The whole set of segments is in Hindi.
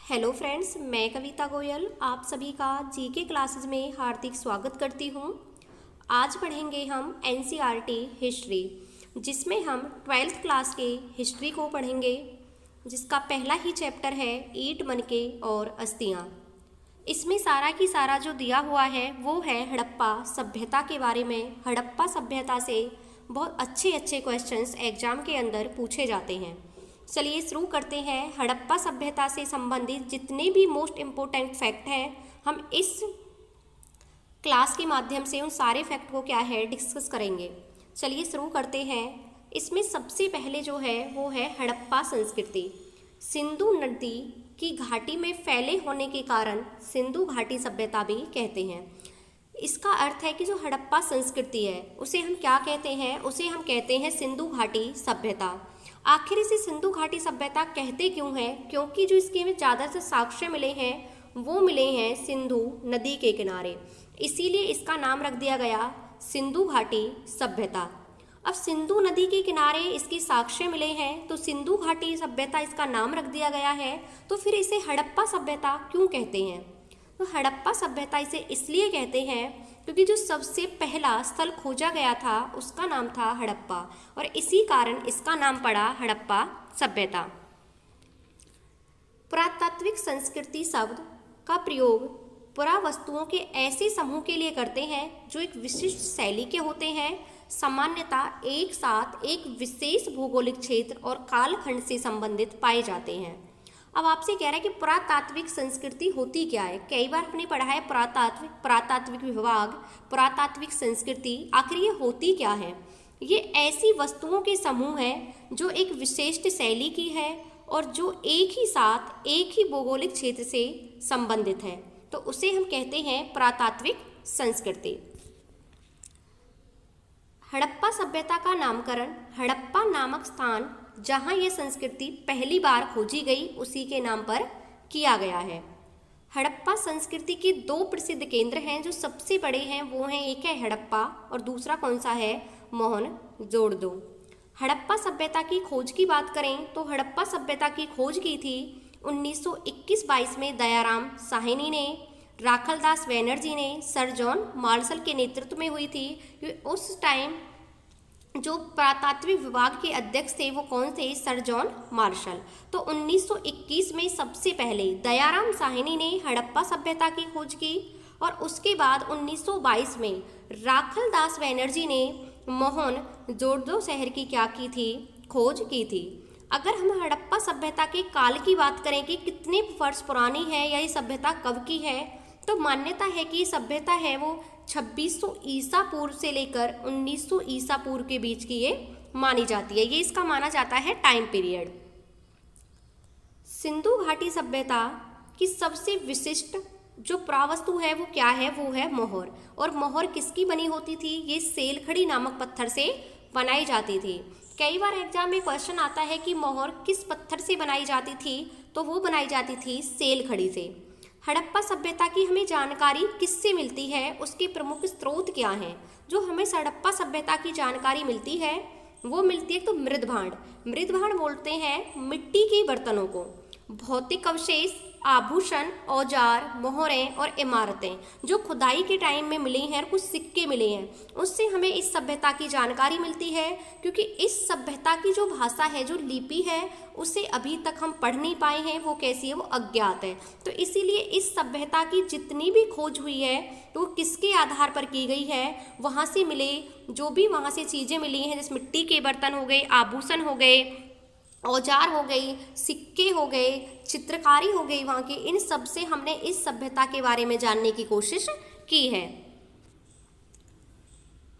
हेलो फ्रेंड्स, मैं कविता गोयल आप सभी का जीके क्लासेस में हार्दिक स्वागत करती हूँ। आज पढ़ेंगे हम एनसीईआरटी हिस्ट्री, जिसमें हम 12th क्लास के हिस्ट्री को पढ़ेंगे, जिसका पहला ही चैप्टर है ईंट मनके और अस्थियाँ। इसमें सारा की सारा जो दिया हुआ है वो है हड़प्पा सभ्यता के बारे में। हड़प्पा सभ्यता से बहुत अच्छे क्वेश्चंस एग्जाम के अंदर पूछे जाते हैं। चलिए शुरू करते हैं। हड़प्पा सभ्यता से संबंधित जितने भी मोस्ट इम्पोर्टेंट फैक्ट हैं, हम इस क्लास के माध्यम से उन सारे फैक्ट को क्या है डिस्कस करेंगे। चलिए शुरू करते हैं। इसमें सबसे पहले जो है वो है हड़प्पा संस्कृति। सिंधु नदी की घाटी में फैले होने के कारण सिंधु घाटी सभ्यता भी कहते हैं। इसका अर्थ है कि जो हड़प्पा संस्कृति है उसे हम क्या कहते हैं, उसे हम कहते हैं सिंधु घाटी सभ्यता। आखिर इसे सिंधु घाटी सभ्यता कहते क्यों हैं? क्योंकि जो इसके में ज़्यादा से साक्ष्य मिले हैं वो मिले हैं सिंधु नदी के किनारे, इसीलिए इसका नाम रख दिया गया सिंधु घाटी सभ्यता। अब सिंधु नदी के किनारे इसकी साक्ष्य मिले हैं तो सिंधु घाटी सभ्यता इसका नाम रख दिया गया है। तो फिर इसे हड़प्पा सभ्यता क्यों कहते हैं? तो हड़प्पा सभ्यता इसे इसलिए कहते हैं क्योंकि जो सबसे पहला स्थल खोजा गया था उसका नाम था हड़प्पा, और इसी कारण इसका नाम पड़ा हड़प्पा सभ्यता। पुरातात्विक संस्कृति शब्द का प्रयोग पुरावस्तुओं के ऐसे समूह के लिए करते हैं जो एक विशिष्ट शैली के होते हैं, सामान्यतः एक साथ एक विशेष भौगोलिक क्षेत्र और कालखंड से संबंधित पाए जाते हैं। अब आपसे कह रहा है कि पुरातात्विक संस्कृति होती क्या है। कई बार हमने पढ़ा है पुरातात्विक विभाग, पुरातात्विक संस्कृति, आखिर ये होती क्या है? ये ऐसी वस्तुओं के समूह हैं जो एक विशिष्ट शैली की है और जो एक ही साथ एक ही भौगोलिक क्षेत्र से संबंधित है, तो उसे हम कहते हैं पुरातात्विक संस्कृति। हड़प्पा सभ्यता का नामकरण हड़प्पा नामक स्थान जहाँ यह संस्कृति पहली बार खोजी गई उसी के नाम पर किया गया है। हड़प्पा संस्कृति के दो प्रसिद्ध केंद्र हैं जो सबसे बड़े हैं, वो हैं एक है हड़प्पा और दूसरा कौन सा है? मोहनजोदड़ो। हड़प्पा सभ्यता की खोज की बात करें तो हड़प्पा सभ्यता की खोज की थी 1921-22 में दयाराम साहनी ने, राखलदास बैनर्जी ने, सर जॉन मार्शल के नेतृत्व में हुई थी। उस टाइम जो पुरातात्विक विभाग के अध्यक्ष थे वो कौन थे? Sir John Marshall. तो 1921 में सबसे पहले दयाराम साहनी ने हड़प्पा सभ्यता की खोज की और उसके बाद 1922 में राखलदास बैनर्जी ने मोहनजोदड़ो शहर की क्या की थी? खोज की थी। अगर हम हड़प्पा सभ्यता के काल की बात करें कि कितने वर्ष पुरानी है या ये सभ्यता कब की है, तो मान्यता है कि ये सभ्यता है वो 2600 ईसा पूर्व से लेकर 1900 ईसा पूर्व के बीच की ये मानी जाती है। ये इसका माना जाता है टाइम पीरियड। सिंधु घाटी सभ्यता की सबसे विशिष्ट जो पुरावस्तु है वो क्या है? वो है मोहर। और मोहर किसकी बनी होती थी? ये सेलखड़ी नामक पत्थर से बनाई जाती थी। कई बार एग्जाम में क्वेश्चन आता है कि मोहर किस पत्थर से बनाई जाती थी, तो वो बनाई जाती थी सेलखड़ी से। हड़प्पा सभ्यता की हमें जानकारी किससे मिलती है, उसके प्रमुख स्रोत क्या हैं? जो हमें हड़प्पा सभ्यता की जानकारी मिलती है वो मिलती है तो मृदभांड। मृदभांड बोलते हैं मिट्टी के बर्तनों को। भौतिक अवशेष, आभूषण, औजार, मोहरें और इमारतें जो खुदाई के टाइम में मिली हैं और कुछ सिक्के मिले हैं, उससे हमें इस सभ्यता की जानकारी मिलती है। क्योंकि इस सभ्यता की जो भाषा है, जो लिपि है, उसे अभी तक हम पढ़ नहीं पाए हैं, वो कैसी है? वो अज्ञात है। तो इसीलिए इस सभ्यता की जितनी भी खोज हुई है तो किसके आधार पर की गई है? वहाँ से मिले जो भी वहाँ से चीज़ें मिली हैं, जैसे मिट्टी के बर्तन हो गए, आभूषण हो गए, औजार हो गई, सिक्के हो गए, चित्रकारी हो गई वहाँ की, इन सब से हमने इस सभ्यता के बारे में जानने की कोशिश की है।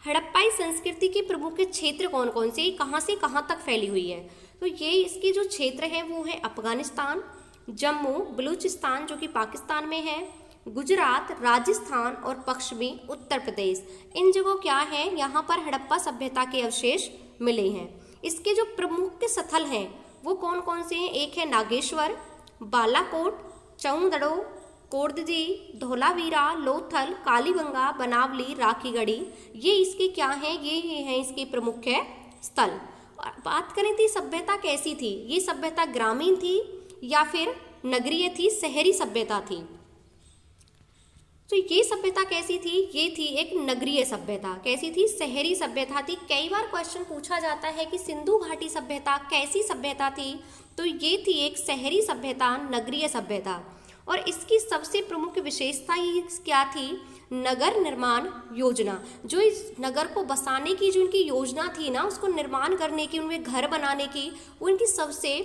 हड़प्पाई संस्कृति के प्रमुख क्षेत्र कौन कौन से कहाँ तक फैली हुई है? तो ये इसके जो क्षेत्र हैं वो है अफगानिस्तान, जम्मू, बलूचिस्तान जो कि पाकिस्तान में है, गुजरात, राजस्थान और पश्चिमी उत्तर प्रदेश। इन जगहों क्या है, यहाँ पर हड़प्पा सभ्यता के अवशेष मिले हैं। इसके जो प्रमुख स्थल हैं वो कौन कौन से हैं? एक है नागेश्वर, बालाकोट, चौंदड़ो, कोर्दजी, धोलावीरा, लोथल, कालीबंगा, बनावली, राखीगढ़ी। ये इसके क्या हैं? ये हैं इसके प्रमुख स्थल। बात करें थी सभ्यता कैसी थी? ये सभ्यता ग्रामीण थी या फिर नगरीय थी, शहरी सभ्यता थी। तो ये सभ्यता कैसी थी? ये थी एक नगरीय सभ्यता। कैसी थी? शहरी सभ्यता थी। कई बार क्वेश्चन पूछा जाता है कि सिंधु घाटी सभ्यता कैसी सभ्यता थी? तो ये थी एक शहरी सभ्यता, नगरीय सभ्यता। और इसकी सबसे प्रमुख विशेषता ये क्या थी? नगर निर्माण योजना। जो इस नगर को बसाने की जो इनकी योजना थी ना, उसको निर्माण करने की, उनमें घर बनाने की, वो इनकी सबसे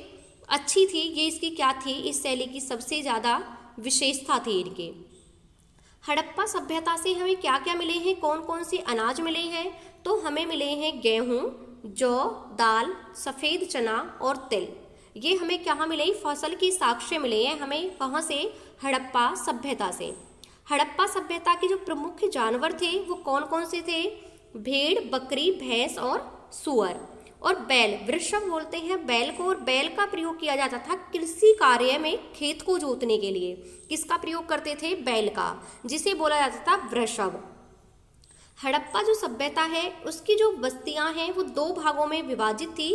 अच्छी थी। ये इसकी क्या थी? इस शैली की सबसे ज़्यादा विशेषता थी इनके। हड़प्पा सभ्यता से हमें क्या क्या मिले हैं? कौन कौन से अनाज मिले हैं? तो हमें मिले हैं गेहूँ, जौ, दाल, सफ़ेद चना और तिल। ये हमें कहाँ मिले? फसल की साक्ष्य मिले हैं हमें। कहाँ से? हड़प्पा सभ्यता से। हड़प्पा सभ्यता के जो प्रमुख जानवर थे वो कौन कौन से थे? भेड़, बकरी, भैंस और सूअर। और बैल, वृषभ बोलते हैं बैल को, और बैल का प्रयोग किया जाता था कृषि कार्य में, खेत को जोतने के लिए। किसका प्रयोग करते थे? बैल का, जिसे बोला जाता था वृषभ। हड़प्पा जो सभ्यता है उसकी जो बस्तियां हैं वो दो भागों में विभाजित थी।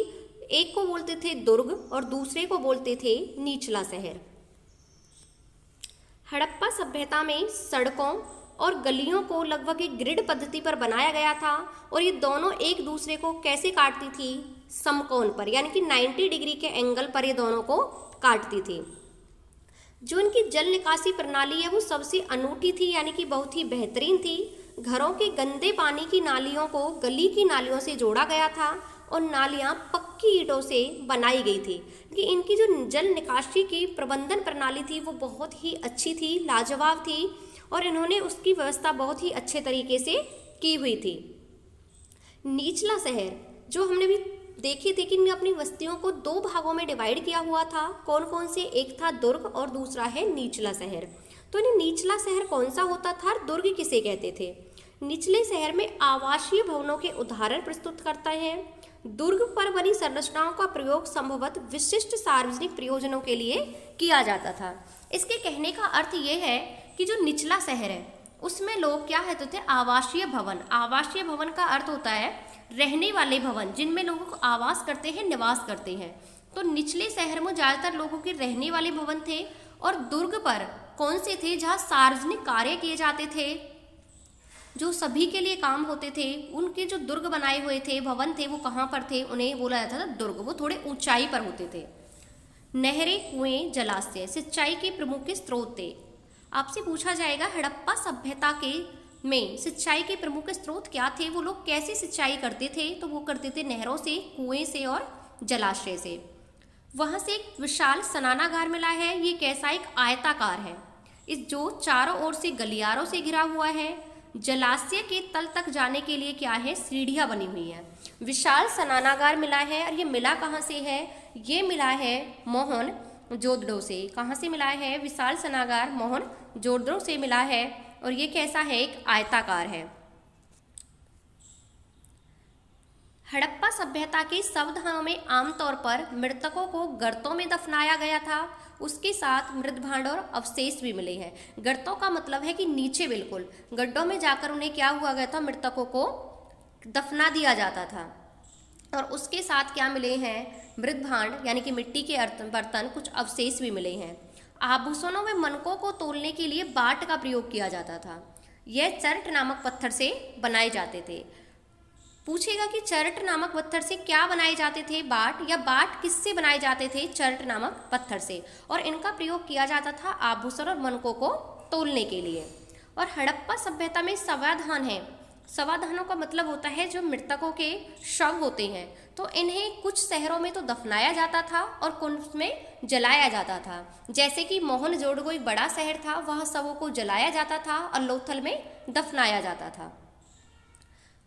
एक को बोलते थे दुर्ग और दूसरे को बोलते थे निचला शहर। हड़प्पा सभ्यता में सड़कों और गलियों को लगभग एक ग्रिड पद्धति पर बनाया गया था, और ये दोनों एक दूसरे को कैसे काटती थी? समकोण पर, यानी कि 90 डिग्री के एंगल पर ये दोनों को काटती थी। जो इनकी जल निकासी प्रणाली है वो सबसे अनूठी थी, यानी कि बहुत ही बेहतरीन थी। घरों के गंदे पानी की नालियों को गली की नालियों से जोड़ा गया था, और नालियां पक्की ईंटों से बनाई गई थी। कि इनकी जो जल निकासी की प्रबंधन प्रणाली थी वो बहुत ही अच्छी थी, लाजवाब थी, और इन्होंने उसकी व्यवस्था बहुत ही अच्छे तरीके से की हुई थी। निचला शहर जो हमने भी देखी थी कि इन्हें अपनी बस्तियों को दो भागों में डिवाइड किया हुआ था। कौन कौन से? एक था दुर्ग और दूसरा है निचला शहर। तो इन्हें निचला शहर कौन सा होता था? दुर्ग किसे कहते थे? निचले शहर में आवासीय भवनों के उदाहरण प्रस्तुत करता है। दुर्ग पर बनी संरचनाओं का प्रयोग संभवतः विशिष्ट सार्वजनिक प्रयोजनों के लिए किया जाता था। इसके कहने का अर्थ ये है कि जो निचला शहर है उसमें लोग क्या कहते थे? आवासीय भवन। आवासीय भवन का अर्थ होता है रहने वाले भवन, जिनमें लोगों को आवास करते हैं, निवास करते हैं। तो निचले शहर में ज़्यादातर लोगों के रहने वाले भवन थे। और दुर्ग पर कौन से थे? जहाँ सार्वजनिक कार्य किए जाते थे, जो सभी के लिए काम होते थे। उनके जो दुर्ग बनाए हुए थे, भवन थे, वो कहाँ पर थे? उन्हें बोला जाता था दुर्ग। वो थोड़े ऊंचाई पर होते थे। नहरें, कुएं, जलाशय सिंचाई के प्रमुख स्रोत थे। आपसे पूछा जाएगा हड़प्पा सभ्यता के में सिंचाई के प्रमुख स्रोत क्या थे? वो लोग कैसे सिंचाई करते थे? तो वो करते थे नहरों से, कुएं से और जलाशय से। वहाँ से एक विशाल स्नानागार मिला है। ये कैसा? एक आयताकार है, इस जो चारों ओर से गलियारों से घिरा हुआ है। जलाशय के तल तक जाने के लिए क्या है? सीढ़ियाँ बनी हुई हैं। विशाल स्नानागार मिला है, और ये मिला कहाँ से है? ये मिला है मोहन जोदड़ो से। कहाँ से मिला है? विशाल स्नानागार मोहन जोदड़ो से मिला है, और ये कैसा है? एक आयताकार है। हड़प्पा सभ्यता के शवदाहों में आमतौर पर मृतकों को गर्तों में दफनाया गया था। उसके साथ मृत भांड और अवशेष भी मिले हैं। गर्तों का मतलब है कि नीचे बिल्कुल गड्ढों में जाकर उन्हें क्या हुआ गया था? मृतकों को दफना दिया जाता था। और उसके साथ क्या मिले हैं? मृत भांड यानी कि मिट्टी के बर्तन, कुछ अवशेष भी मिले हैं। आभूषणों में मनकों को तोलने के लिए बाट का प्रयोग किया जाता था। यह चरट नामक पत्थर से बनाए जाते थे। पूछेगा कि चरट नामक पत्थर से क्या बनाए जाते थे? बाट, या बाट किससे बनाए जाते थे? चरट नामक पत्थर से। और इनका प्रयोग किया जाता था आभूषण और मनकों को तोलने के लिए। और हड़प्पा सभ्यता में शवाधान है। शवाधानों का मतलब होता है जो मृतकों के शव होते हैं, तो इन्हें कुछ शहरों में तो दफनाया जाता था और कुछ में जलाया जाता था। जैसे कि मोहनजोदड़ो एक बड़ा शहर था, वहाँ शवों को जलाया जाता था और लोथल में दफनाया जाता था।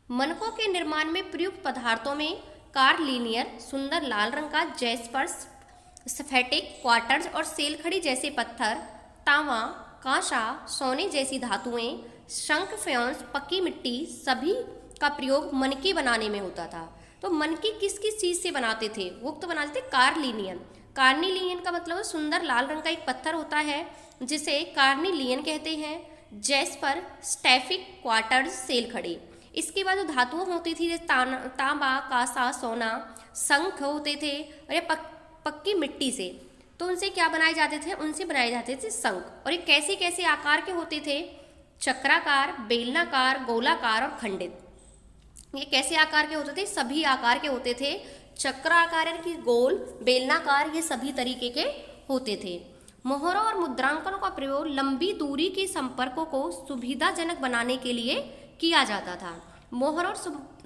मनकों के निर्माण में प्रयुक्त पदार्थों में कार्लिनियर, सुंदर लाल रंग का जैस्पर, स्फेटिक, क्वार्ट्ज और सेलखड़ी जैसे पत्थर, तांबा, कांसा, सोने जैसी धातुएं, शंख, फ्योन्स, पक्की मिट्टी, सभी का प्रयोग मनके बनाने में होता था। तो मनके किस किस चीज़ से बनाते थे? वो तो बनाते थे कार्लिनियन। कार्निलियन का मतलब सुंदर लाल रंग का एक पत्थर होता है जिसे कार्निलियन कहते हैं। जैस्पर, स्टैफिक, क्वार्ट्ज, सेलखड़ी। इसके बाद जो धातुओं होती थी जैसे तांबा, कांसा, सोना, शंख होते थे, और ये पक्की मिट्टी से। तो उनसे क्या बनाए जाते थे, उनसे बनाए जाते थे शंख। और ये कैसे कैसे आकार के होते थे, चक्राकार, बेलनाकार, गोलाकार और खंडित। ये कैसे आकार के होते थे, सभी आकार के होते थे। चक्राकार यानी कि गोल, बेलनाकार, ये सभी तरीके के होते थे। मोहरों और मुद्रांकनों का प्रयोग लंबी दूरी के संपर्कों को सुविधाजनक बनाने के लिए किया जाता था। मोहर और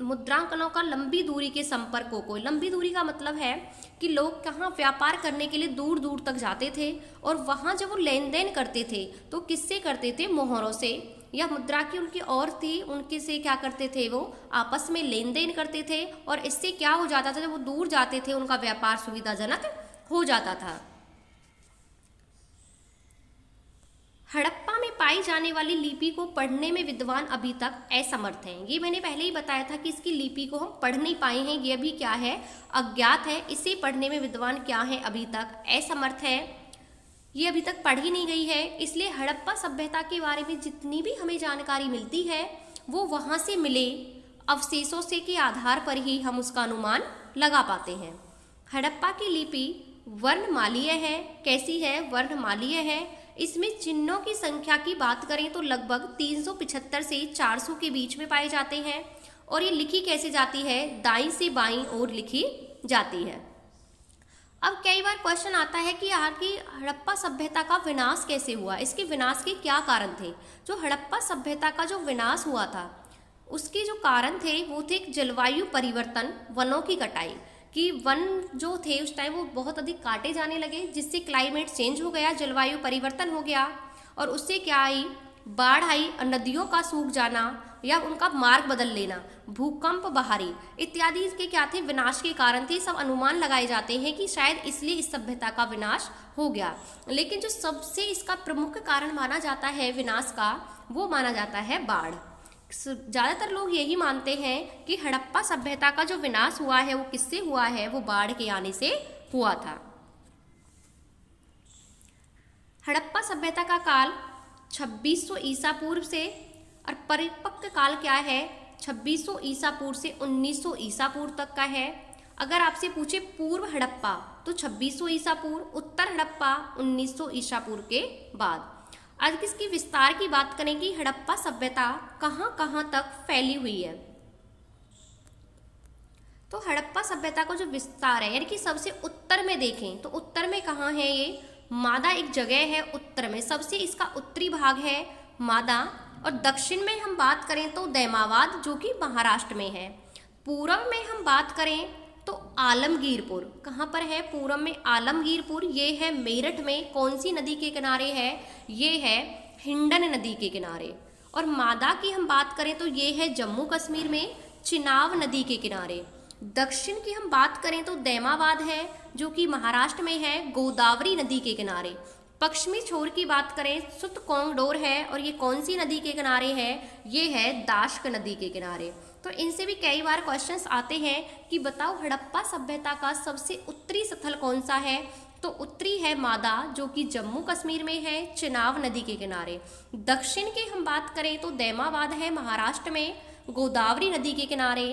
मुद्रांकनों का लंबी दूरी के संपर्कों को, लंबी दूरी का मतलब है कि लोग कहाँ व्यापार करने के लिए दूर दूर तक जाते थे और वहाँ जब वो लेन देन करते थे तो किससे करते थे, मोहरों से, या मुद्रा की उनकी और थी उनके से क्या करते थे, वो आपस में लेन देन करते थे। और इससे क्या हो जाता था, जब वो दूर जाते थे उनका व्यापार सुविधाजनक हो जाता था। हड़प्पा में पाई जाने वाली लिपि को पढ़ने में विद्वान अभी तक असमर्थ हैं। ये मैंने पहले ही बताया था कि इसकी लिपि को हम पढ़ नहीं पाए हैं, ये भी क्या है, अज्ञात है। इसे पढ़ने में विद्वान क्या है, अभी तक असमर्थ है, ये अभी तक पढ़ी नहीं गई है। इसलिए हड़प्पा सभ्यता के बारे में जितनी भी हमें जानकारी मिलती है वो वहाँ से मिले अवशेषों से के आधार पर ही हम उसका अनुमान लगा पाते हैं। हड़प्पा की लिपि वर्णमालीय है। कैसी है, वर्णमालीय है। इसमें चिन्हों की संख्या की बात करें तो लगभग 375 से 400 के बीच में पाए जाते हैं। और ये लिखी कैसे जाती है, दाईं से बाईं ओर लिखी जाती है। अब कई बार क्वेश्चन आता है कि आखिर हड़प्पा सभ्यता का विनाश कैसे हुआ, इसके विनाश के क्या कारण थे। जो हड़प्पा सभ्यता का जो विनाश हुआ था उसके जो कारण थे वो थे जलवायु परिवर्तन, वनों की कटाई, कि वन जो थे उस टाइम वो बहुत अधिक काटे जाने लगे, जिससे क्लाइमेट चेंज हो गया, जलवायु परिवर्तन हो गया। और उससे क्या आई, बाढ़ आई, नदियों का सूख जाना या उनका मार्ग बदल लेना, भूकंप, बहारी इत्यादि इसके क्या थे, विनाश के कारण थे। सब अनुमान लगाए जाते हैं कि शायद इसलिए इस सभ्यता का विनाश हो गया। लेकिन जो सबसे इसका प्रमुख कारण माना जाता है विनाश का, वो माना जाता है बाढ़। ज़्यादातर लोग यही मानते हैं कि हड़प्पा सभ्यता का जो विनाश हुआ है वो किससे हुआ है, वो बाढ़ के आने से हुआ था। हड़प्पा सभ्यता का काल 2600 ईसा पूर्व से, और परिपक्व काल क्या है, 2600 ईसा पूर्व से 1900 ईसा पूर्व तक का है। अगर आपसे पूछे पूर्व हड़प्पा तो 2600 ईसा पूर्व, उत्तर हड़प्पा 1900 ईसा पूर्व के बाद। आज इसकी विस्तार की बात करें कि हड़प्पा सभ्यता कहाँ कहाँ तक फैली हुई है। तो हड़प्पा सभ्यता को जो विस्तार है, यानी कि सबसे उत्तर में देखें तो उत्तर में कहाँ है, ये मादा एक जगह है उत्तर में, सबसे इसका उत्तरी भाग है मादा। और दक्षिण में हम बात करें तो दैमाबाद जो कि महाराष्ट्र में है। पूर्व में हम बात करें तो आलमगीरपुर, कहाँ पर है, पूर्व में आलमगीरपुर, ये है मेरठ में। कौन सी नदी के किनारे है, ये है हिंडन नदी के किनारे। और मादा की हम बात करें तो ये है जम्मू कश्मीर में, चिनाब नदी के किनारे। दक्षिण की हम बात करें तो दैमाबाद है जो कि महाराष्ट्र में है, गोदावरी नदी के किनारे। पश्चिमी छोर की बात करें सुतकोंगडोर है, और ये कौन सी नदी के किनारे है, ये है दाश्क नदी के किनारे। तो इनसे भी कई बार क्वेश्चंस आते हैं कि बताओ हड़प्पा सभ्यता का सबसे उत्तरी स्थल कौन सा है, तो उत्तरी है मादा जो कि जम्मू कश्मीर में है, चिनाब नदी के किनारे। दक्षिण की हम बात करें तो दैमाबाद है महाराष्ट्र में, गोदावरी नदी के किनारे।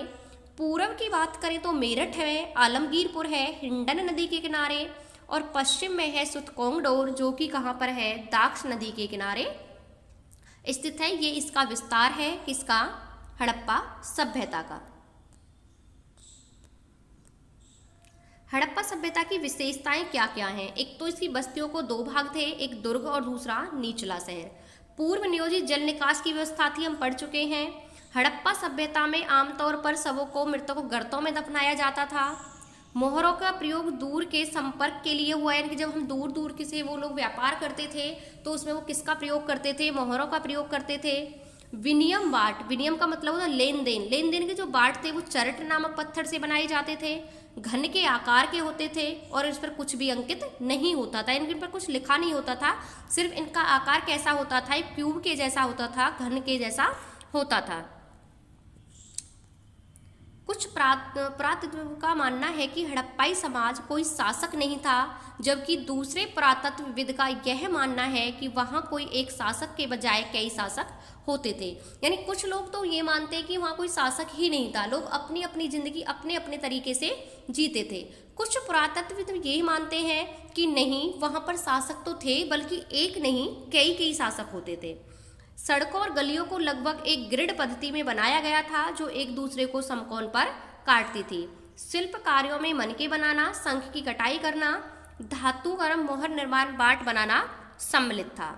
पूर्व की बात करें तो मेरठ है, आलमगीरपुर है, हिंडन नदी के किनारे। और पश्चिम में है सुतकोंगडोर जो कि कहाँ पर है, दाक्ष नदी के किनारे स्थित है। ये इसका विस्तार है किसका, हड़प्पा सभ्यता का। हड़प्पा सभ्यता की विशेषताएं क्या क्या हैं। एक तो इसकी बस्तियों को दो भाग थे, एक दुर्ग और दूसरा निचला शहर। पूर्व नियोजित जल निकास की व्यवस्था थी, हम पढ़ चुके हैं। हड़प्पा सभ्यता में आमतौर पर शवों को, मृतकों को गर्तों में दफनाया जाता था। मोहरों का प्रयोग दूर के संपर्क के लिए हुआ, यानी कि जब हम दूर दूर के से वो लोग व्यापार करते थे तो उसमें वो किसका प्रयोग करते थे, मोहरों का प्रयोग करते थे। विनियम बाट, विनियम का मतलब होता है लेन देन, लेन देन के जो बाट थे वो चरट नामक पत्थर से बनाए जाते थे, घन के आकार के होते थे और इस पर कुछ भी अंकित नहीं होता था, इनके पर कुछ लिखा नहीं होता था, सिर्फ इनका आकार कैसा होता था, एक क्यूब के जैसा होता था, घन के जैसा होता था। कुछ पुरातत्वविदों का मानना है कि हड़प्पाई समाज कोई शासक नहीं था, जबकि दूसरे पुरातत्वविद का यह मानना है कि वहाँ कोई एक शासक के बजाय कई शासक होते थे। यानी कुछ लोग तो ये मानते हैं कि वहाँ कोई शासक ही नहीं था, लोग अपनी अपनी जिंदगी अपने अपने तरीके से जीते थे। कुछ पुरातत्वविद ये मानते हैं कि नहीं, वहाँ पर शासक तो थे, बल्कि एक नहीं कई कई शासक होते थे। सड़कों और गलियों को लगभग एक ग्रिड पद्धति में बनाया गया था, जो एक दूसरे को समकोण पर काटती थी। शिल्प कार्यों में मनके बनाना, शंख की कटाई करना, धातुकर्म, मोहर निर्माण, बाट बनाना सम्मिलित था।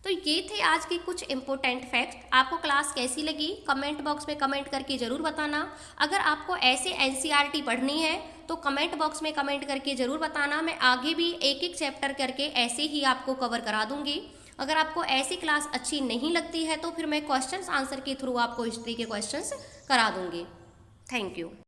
तो ये थे आज के कुछ इंपॉर्टेंट फैक्ट। आपको क्लास कैसी लगी कमेंट बॉक्स में कमेंट करके ज़रूर बताना। अगर आपको ऐसे एनसीईआरटी पढ़नी है तो कमेंट बॉक्स में कमेंट करके ज़रूर बताना। मैं आगे भी एक एक चैप्टर करके ऐसे ही आपको कवर करा दूंगी। अगर आपको ऐसी क्लास अच्छी नहीं लगती है तो फिर मैं क्वेश्चंस आंसर के थ्रू आपको हिस्ट्री के क्वेश्चंस करा दूंगी। Thank you.